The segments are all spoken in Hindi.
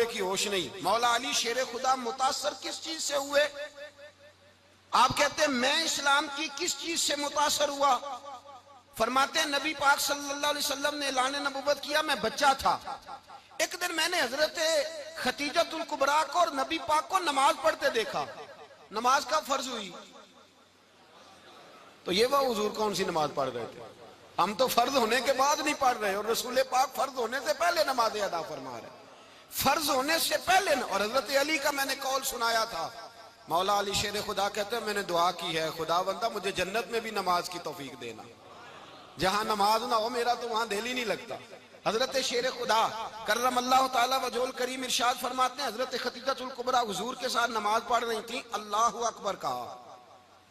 बोलने की होश नहीं। मौला अली शेर खुदा मुतासर किस चीज से हुए? आप कहते हैं मैं इस्लाम की किस चीज से मुतासर हुआ? फरमाते हैं नबी पाक सल्लल्लाहु अलैहि वसल्लम ने ऐलान नबुव्वत किया, मैं बच्चा था। एक दिन मैंने हजरत खतीजतुल कुबरा को और नबी पाक को नमाज पढ़ते देखा। नमाज का फर्ज हुई तो ये वह हुजूर कौन सी नमाज पढ़ रहे थे? हम तो फर्ज होने के बाद नहीं पढ़ रहे, और रसूल पाक फर्ज होने से पहले नमाज अदा फरमा रहे, फर्ज होने से पहले। और हजरत अली का मैंने कौल सुनाया था। मौला अली शेर खुदा कहते हैं मैंने दुआ की है, खुदा बंदा मुझे जन्नत में भी नमाज की तौफीक देना। जहां नमाज ना हो मेरा तो वहां दिल ही नहीं लगता। हजरत शेर खुदा करमल्लाहु ताला वजहुल करीम इरशाद फरमाते हैं हजरत खतीजतुल कुबरा हुजूर के साथ नमाज पढ़ रही थी, अल्लाहु अकबर कहा,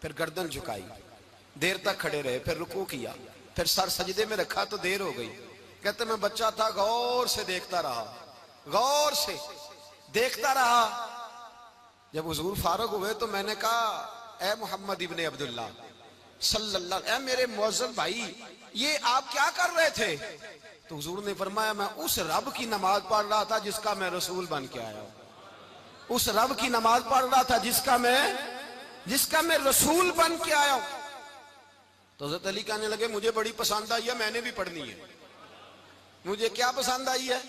फिर गर्दन झुकाई, देर तक खड़े रहे, फिर रुकू किया, फिर सर सजदे में रखा तो देर हो गई। कहते मैं बच्चा था, गौर से देखता रहा, गौर से देखता रहा। जब हुजूर फारूक हुए तो मैंने कहा ए मोहम्मद इब्ने अब्दुल्लाह सल्लल्लाहु, ए मेरे मुअज्जल भाई ये आप क्या कर रहे थे? तो हुजूर ने फरमाया मैं उस रब की नमाज पढ़ रहा था जिसका मैं रसूल बन के आया हूं। उस रब की नमाज पढ़ रहा था जिसका मैं रसूल बन के आया हूं। तो हज़रत अली कहने लगे मुझे बड़ी पसंद आई है, मैंने भी पढ़नी है। मुझे क्या पसंद आई है?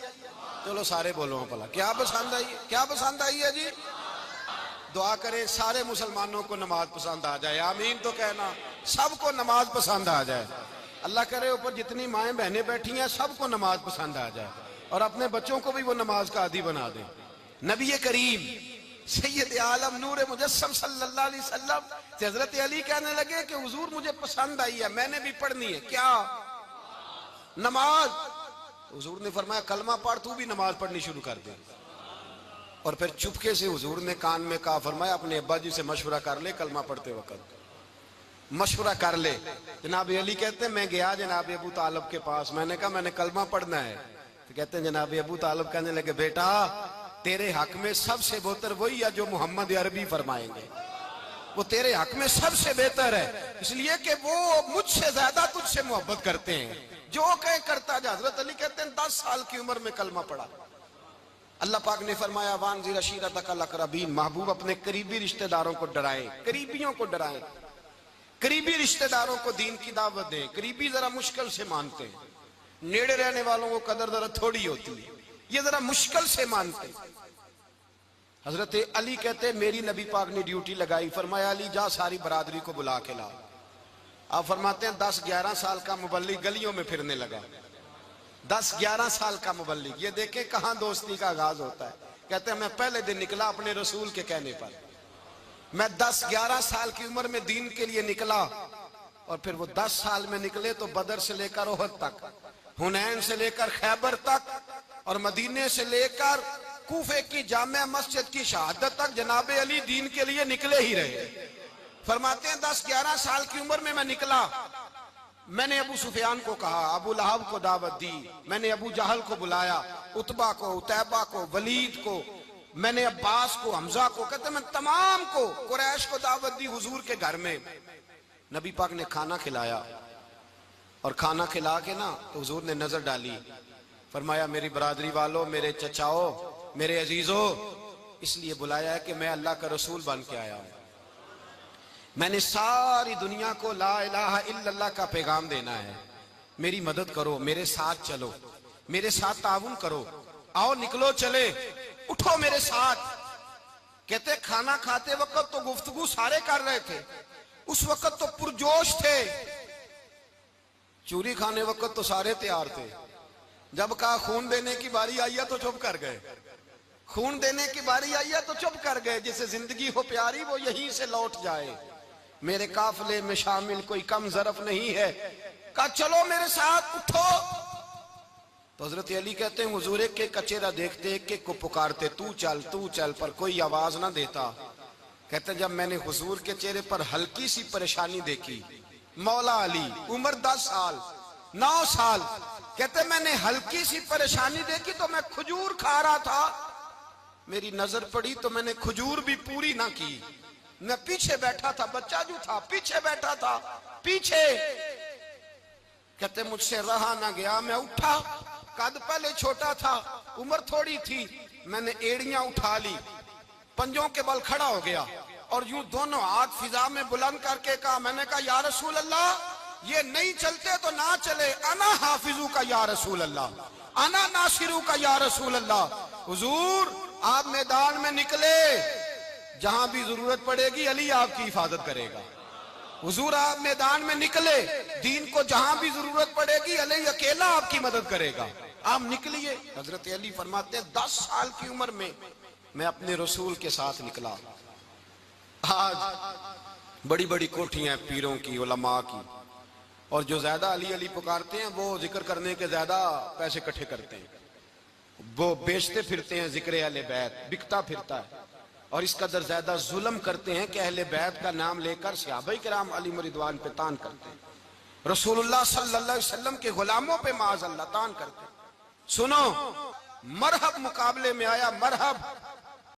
चलो सारे बोलो भला क्या पसंद आई है? क्या पसंद आई है जी? दुआ करें सारे मुसलमानों को नमाज पसंद आ जाए, आमीन तो कहना। सबको नमाज पसंद आ जाए। अल्लाह करे ऊपर जितनी माएं बहनें बैठी हैं सबको नमाज पसंद आ जाए, और अपने बच्चों को भी वो नमाज का आदी बना दे। नबी करीम सैयद आलम नूर मुजस्सम सल्लल्लाहु अलैहि वसल्लम से हजरत अली कहने लगे कि हुजूर मुझे पसंद आई है, मैंने भी पढ़नी है। क्या? नमाज। हुजूर ने फरमाया कलमा पढ़, तू भी नमाज पढ़नी शुरू कर दे। और फिर चुपके से हुजूर ने कान में कहा, फरमाया अपने अब्बा जी से मशवरा कर ले, कलमा पढ़ते वक्त मशवरा कर ले। जनाब अली कहते हैं मैं गया जनाब अबू तालिब के पास, मैंने कहा मैंने कलमा पढ़ना है। तो कहते हैं जनाब अबू तालिब कहने लगे बेटा तेरे हक में सबसे बेहतर वही है जो मोहम्मद अरबी फरमाएंगे, वो तेरे हक में सबसे बेहतर है, इसलिए कि वो मुझसे ज्यादा तुझसे मोहब्बत करते हैं। जो कहे करता जा। हजरत अली कहते हैं 10 साल की उम्र में कलमा पढ़ा। अल्लाह पाक ने फरमाया वानज़िर अशीरतकल अक़रबीन, महबूब अपने करीबी रिश्तेदारों को डराएं, करीबियों को डराएं, करीबी रिश्तेदारों को दीन की दावत दें। करीबी जरा मुश्किल से मानते हैं, नेड़े रहने वालों को कदर जरा थोड़ी होती है, ये जरा मुश्किल से मानते हैं। हजरत अली कहते मेरी नबी पाक ने ड्यूटी लगाई, फरमाया अली जा सारी बरादरी को बुला के ला। आप फरमाते हैं 10-11 साल का मुबल्लिग गलियों में फिरने लगा। 10-11 साल का मुबल्लिग, ये देखें कहां दोस्ती का आगाज होता है। कहते हैं मैं पहले दिन निकला अपने रसूल के कहने पर, मैं 10-11 साल की उम्र में दीन के लिए निकला। और फिर वो 10 साल में निकले तो बदर से लेकर ओहद तक, हुनैन से लेकर खैबर तक, और मदीने से लेकर कूफे की जामिया मस्जिद की शहादत तक जनाब अली दीन के लिए निकले ही रहे। फरमाते हैं 10-11 साल की उम्र में मैं निकला। मैंने अबू सुफियान को कहा, अबू लहब को दावत दी, मैंने अबू जहल को बुलाया, उतबा को, उतैबा को, वलीद को, मैंने अब्बास को, हमजा को, कहते मैं तमाम को, कुरैश को दावत दी हुजूर के घर में। नबी पाक ने खाना खिलाया, और खाना खिला के ना तो हुजूर ने नजर डाली, फरमाया मेरी बरादरी वालों, मेरे चचाओ, मेरे अजीजों, इसलिए बुलाया है कि मैं अल्लाह का रसूल बन के आया हूं। मैंने सारी दुनिया को ला इलाहा इल्लल्लाह का पैगाम देना है। मेरी मदद करो, मेरे साथ चलो, मेरे साथ ताउन करो, आओ निकलो चले, उठो मेरे साथ। कहते खाना खाते वक्त तो गुफ्तगू सारे कर रहे थे, उस वक्त तो पुरजोश थे। चूरी खाने वक्त तो सारे तैयार थे, जब कहा खून देने की बारी आई है तो चुप कर गए। खून देने की बारी आई है तो चुप कर गए। जिसे जिंदगी हो प्यारी वो यहीं से लौट जाए, मेरे काफिले में शामिल कोई कम ज़रफ नहीं है। कहा चलो मेरे साथ, उठो। तो हजरत अली कहते हैं हुजूर एक के कचेरा देखते, एक को पुकारते, तू चल, पर कोई आवाज ना देता। कहते जब मैंने हुजूर के चेहरे पर हल्की सी परेशानी देखी, मौला अली उम्र 10 साल 9 साल, कहते मैंने हल्की सी परेशानी देखी तो मैं खजूर खा रहा था, मेरी नजर पड़ी तो मैंने खजूर भी पूरी ना की। मैं पीछे बैठा था, बच्चा जो था पीछे बैठा था, पीछे। कहते मुझसे रहा ना गया, मैं उठा, कद पहले छोटा था, उम्र थोड़ी थी, मैंने एड़ियां उठा ली, पंजों के बल खड़ा हो गया और यूं दोनों हाथ फिजा में बुलंद करके कहा, मैंने कहा या रसूल अल्लाह, ये नहीं चलते तो ना चले, अना हाफिजू का या रसूल अल्लाह, अना नासिरू का या रसूल अल्लाह। हुजूर आप मैदान में निकले, जहां भी जरूरत पड़ेगी अली आपकी हिफाजत करेगा। हुजूर आप मैदान में निकले, दीन को जहां भी जरूरत पड़ेगी अली अकेला आपकी मदद करेगा। आप निकलिए। हजरत अली फरमाते हैं 10 साल की उम्र में मैं अपने रसूल के साथ निकला। आज बड़ी बड़ी कोठियां पीरों की, उलमा की, और जो ज्यादा अली अली पुकारते हैं वो जिक्र करने के ज्यादा पैसे इकट्ठे करते हैं, वो बेचते फिरते हैं जिक्र अहले बैत, बिकता फिरता है, और इस कदर ज्यादा जुल्म करते हैं कि अहले बैत का नाम लेकर सहाबाए किराम अली रिदवान पे तान करते हैं, रसूलुल्लाह सल्लल्लाहु अलैहि वसल्लम के गुलामों पे माज़अल्लाह तान करते हैं। सुनो, मरहब मुकाबले में आया, मरहब